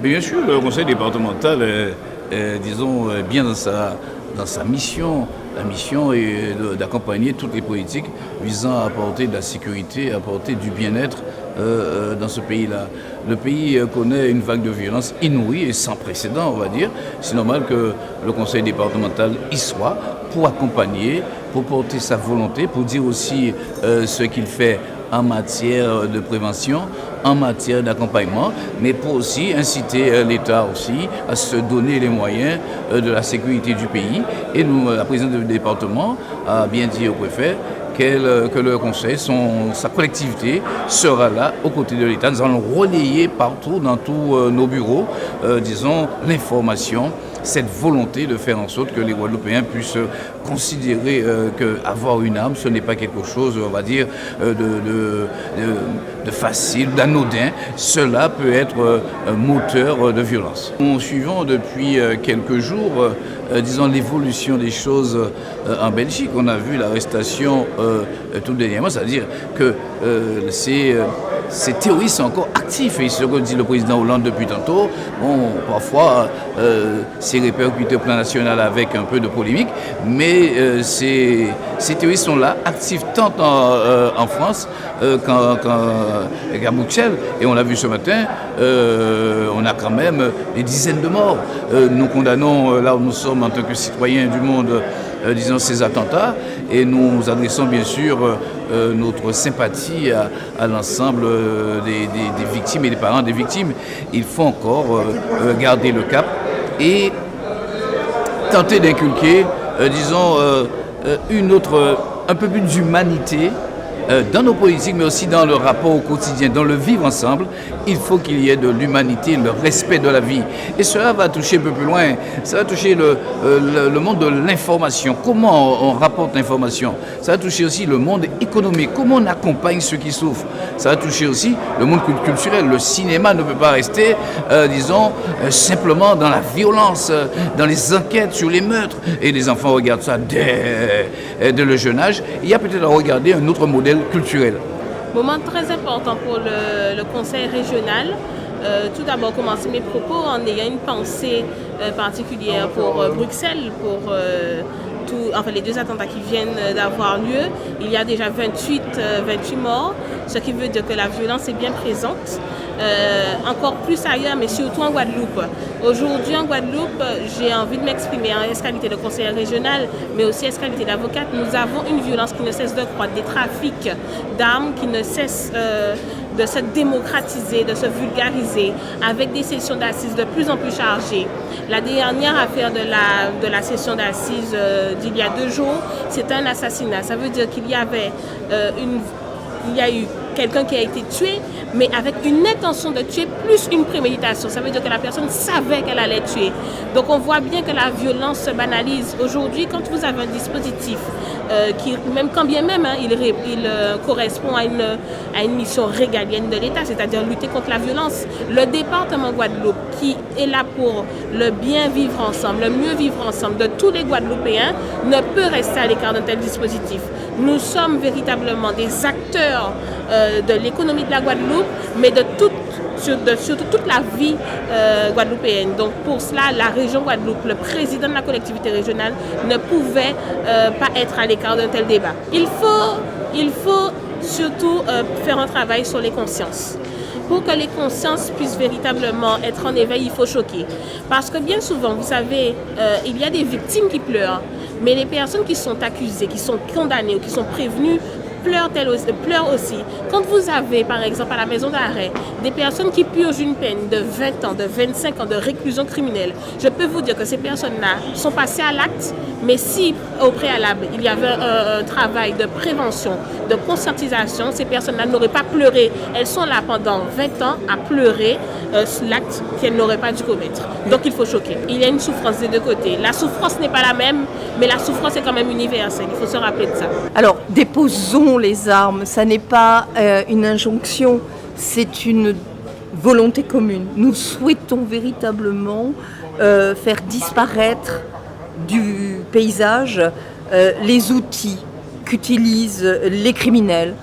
Et bien sûr, le conseil départemental est, disons, bien dans sa mission. La mission est d'accompagner toutes les politiques visant à apporter de la sécurité, à apporter du bien-être dans ce pays-là. Le pays connaît une vague de violence inouïe et sans précédent, on va dire. C'est normal que le conseil départemental y soit pour accompagner, pour porter sa volonté, pour dire aussi ce qu'il fait en matière de prévention, en matière d'accompagnement, mais pour aussi inciter l'État aussi à se donner les moyens de la sécurité du pays. Et nous, la présidente du département a bien dit au préfet que le conseil, sa collectivité sera là aux côtés de l'État. Nous allons relayer partout dans tous nos bureaux, disons, l'information, cette volonté de faire en sorte que les Guadeloupéens puissent considérer qu'avoir une arme, ce n'est pas quelque chose, on va dire, de facile, d'anodin. Cela peut être moteur de violence. Nous suivons depuis quelques jours, disons, l'évolution des choses en Belgique. On a vu l'arrestation tout dernièrement, c'est-à-dire que ces terroristes sont encore actifs. Et ce que dit le président Hollande depuis tantôt, bon, parfois, c'est répercuté au plan national avec un peu de polémique, mais ces terroristes sont là, actifs tant en France qu'à Bruxelles. Et on l'a vu ce matin, on a quand même des dizaines de morts. Nous condamnons, là où nous sommes en tant que citoyens du monde, disons, ces attentats, et nous adressons bien sûr notre sympathie à l'ensemble des victimes et des parents des victimes. Il faut encore garder le cap et tenter d'inculquer, disons, un peu plus d'humanité dans nos politiques, mais aussi dans le rapport au quotidien, dans le vivre ensemble. Il faut qu'il y ait de l'humanité, le respect de la vie. Et cela va toucher un peu plus loin. Ça va toucher le monde de l'information. Comment on rapporte l'information. Ça va toucher aussi le monde économique. Comment on accompagne ceux qui souffrent. Ça va toucher aussi le monde culturel. Le cinéma ne peut pas rester, disons, simplement dans la violence, dans les enquêtes sur les meurtres. Et les enfants regardent ça dès le jeune âge. Il y a peut-être à regarder un autre modèle culturel. Moment très important pour le conseil régional. Tout d'abord, commencer mes propos en ayant une pensée particulière pour Bruxelles, pour les deux attentats qui viennent d'avoir lieu. Il y a déjà 28 morts, ce qui veut dire que la violence est bien présente. Encore plus ailleurs, mais surtout en Guadeloupe. Aujourd'hui en Guadeloupe, j'ai envie de m'exprimer en qualité de conseillère régionale, mais aussi en qualité d'avocate. Nous avons une violence qui ne cesse de croître, des trafics d'armes qui ne cessent de se démocratiser, de se vulgariser, avec des sessions d'assises de plus en plus chargées. La dernière affaire de la session d'assises d'il y a 2 jours, c'est un assassinat. Ça veut dire qu'il y avait il y a eu quelqu'un qui a été tué, mais avec une intention de tuer plus une préméditation. Ça veut dire que la personne savait qu'elle allait tuer. Donc on voit bien que la violence se banalise. Aujourd'hui, quand vous avez un dispositif qui, même quand bien même, il correspond à une mission régalienne de l'État, c'est-à-dire lutter contre la violence, le département Guadeloupe, qui est là pour le bien vivre ensemble, le mieux vivre ensemble de tous les Guadeloupéens, ne peut rester à l'écart d'un tel dispositif. Nous sommes véritablement des acteurs de l'économie de la Guadeloupe, mais de surtout toute la vie guadeloupéenne. Donc pour cela, la région Guadeloupe, le président de la collectivité régionale ne pouvait pas être à l'écart d'un tel débat. Il faut surtout faire un travail sur les consciences. Pour que les consciences puissent véritablement être en éveil, il faut choquer. Parce que bien souvent, vous savez, il y a des victimes qui pleurent, mais les personnes qui sont accusées, qui sont condamnées ou qui sont prévenues, pleurent aussi. Quand vous avez, par exemple, à la maison d'arrêt, des personnes qui purgent une peine de 20 ans, de 25 ans de réclusion criminelle, je peux vous dire que ces personnes-là sont passées à l'acte, mais si au préalable, il y avait un travail de prévention, de conscientisation, ces personnes-là n'auraient pas pleuré. Elles sont là pendant 20 ans à pleurer l'acte qu'elles n'auraient pas dû commettre. Donc il faut choquer. Il y a une souffrance des deux côtés. La souffrance n'est pas la même, mais la souffrance est quand même universelle. Il faut se rappeler de ça. Alors, déposons les armes. Ça n'est pas une injonction, c'est une volonté commune. Nous souhaitons véritablement faire disparaître du paysage les outils qu'utilisent les criminels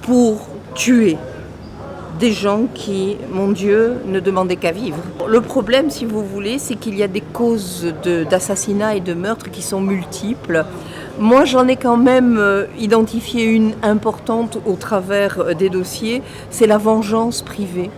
pour tuer des gens qui, mon Dieu, ne demandaient qu'à vivre. Le problème, si vous voulez, c'est qu'il y a des causes d'assassinat et de meurtre qui sont multiples. Moi, j'en ai quand même identifié une importante au travers des dossiers, c'est la vengeance privée.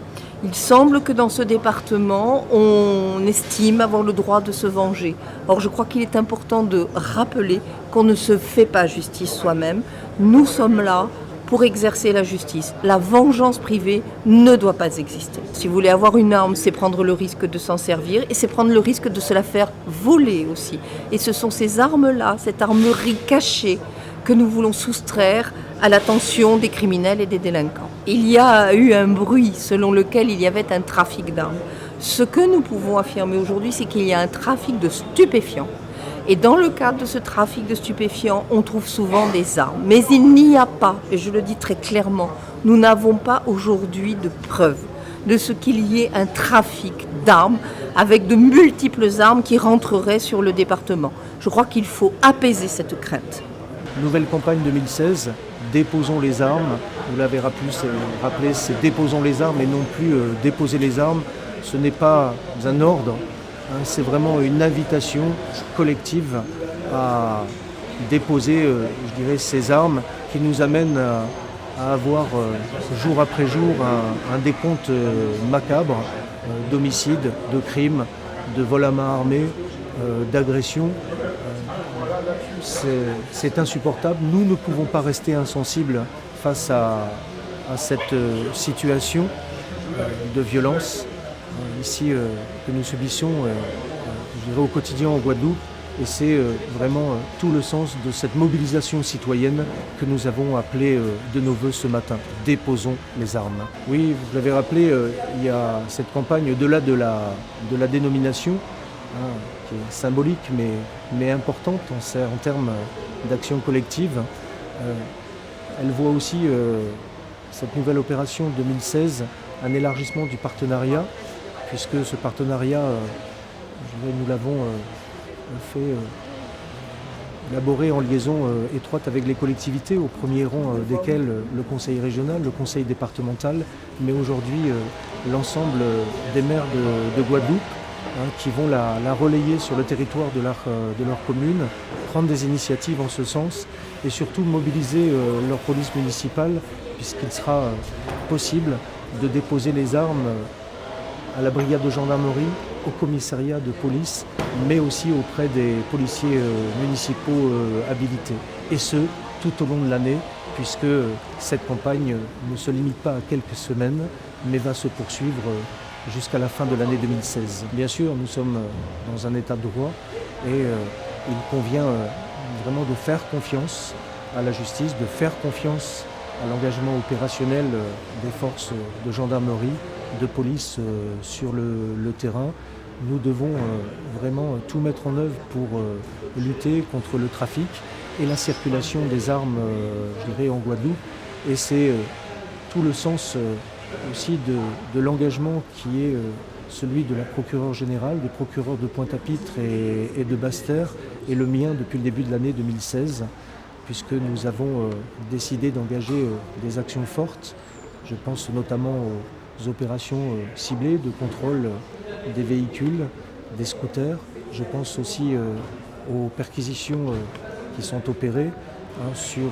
Il semble que dans ce département, on estime avoir le droit de se venger. Or, je crois qu'il est important de rappeler qu'on ne se fait pas justice soi-même. Nous sommes là pour exercer la justice. La vengeance privée ne doit pas exister. Si vous voulez avoir une arme, c'est prendre le risque de s'en servir et c'est prendre le risque de se la faire voler aussi. Et ce sont ces armes-là, cette armerie cachée que nous voulons soustraire à l'attention des criminels et des délinquants. Il y a eu un bruit selon lequel il y avait un trafic d'armes. Ce que nous pouvons affirmer aujourd'hui, c'est qu'il y a un trafic de stupéfiants. Et dans le cadre de ce trafic de stupéfiants, on trouve souvent des armes. Mais il n'y a pas, et je le dis très clairement, nous n'avons pas aujourd'hui de preuves de ce qu'il y ait un trafic d'armes avec de multiples armes qui rentreraient sur le département. Je crois qu'il faut apaiser cette crainte. Nouvelle campagne 2016, déposons les armes. Vous l'avez rappelé, c'est déposons les armes et non plus déposer les armes. Ce n'est pas un ordre. C'est vraiment une invitation collective à déposer, je dirais, ces armes qui nous amènent à avoir jour après jour un décompte macabre d'homicides, de crimes, de vols à main armée, d'agressions. C'est insupportable. Nous ne pouvons pas rester insensibles face à cette situation de violence ici que nous subissons je dirais, au quotidien en Guadeloupe. Et c'est vraiment tout le sens de cette mobilisation citoyenne que nous avons appelée de nos voeux ce matin. Déposons les armes. Oui, vous l'avez rappelé, il y a cette campagne au-delà de la dénomination, qui est symbolique mais importante en termes d'action collective. Elle voit aussi cette nouvelle opération 2016, un élargissement du partenariat, puisque ce partenariat, nous l'avons fait élaborer en liaison étroite avec les collectivités, au premier rang desquelles le conseil régional, le conseil départemental, mais aujourd'hui l'ensemble des maires de Guadeloupe, qui vont la relayer sur le territoire de leur commune, prendre des initiatives en ce sens et surtout mobiliser leur police municipale, puisqu'il sera possible de déposer les armes à la brigade de gendarmerie, au commissariat de police, mais aussi auprès des policiers municipaux habilités. Et ce, tout au long de l'année, puisque cette campagne ne se limite pas à quelques semaines, mais va se poursuivre jusqu'à la fin de l'année 2016. Bien sûr, nous sommes dans un état de droit et il convient vraiment de faire confiance à la justice, de faire confiance à l'engagement opérationnel des forces de gendarmerie, de police sur le terrain. Nous devons vraiment tout mettre en œuvre pour lutter contre le trafic et la circulation des armes, je dirais, en Guadeloupe. Et c'est tout le sens aussi de l'engagement qui est celui de la procureure générale, des procureurs de Pointe-à-Pitre et de Basse-Terre, et le mien depuis le début de l'année 2016, puisque nous avons décidé d'engager des actions fortes. Je pense notamment aux opérations ciblées de contrôle des véhicules, des scooters. Je pense aussi aux perquisitions qui sont opérées sur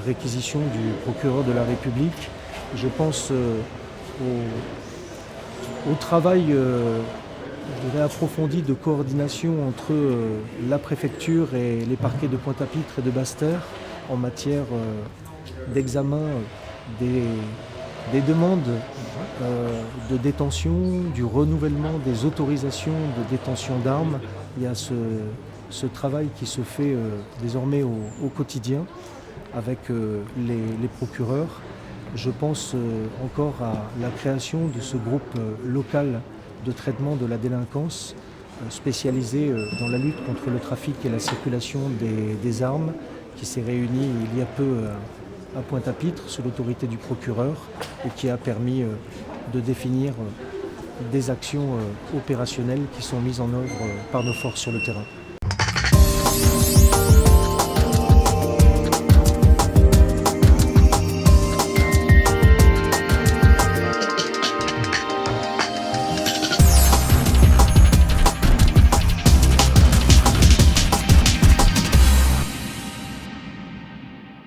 réquisition du procureur de la République. Je pense au travail je dirais approfondi de coordination entre la préfecture et les parquets de Pointe-à-Pitre et de Basse-Terre en matière d'examen des demandes de détention, du renouvellement des autorisations de détention d'armes. Il y a ce travail qui se fait désormais au quotidien avec les procureurs. Je pense encore à la création de ce groupe local de traitement de la délinquance spécialisé dans la lutte contre le trafic et la circulation des armes, qui s'est réuni il y a peu à Pointe-à-Pitre sous l'autorité du procureur et qui a permis de définir des actions opérationnelles qui sont mises en œuvre par nos forces sur le terrain.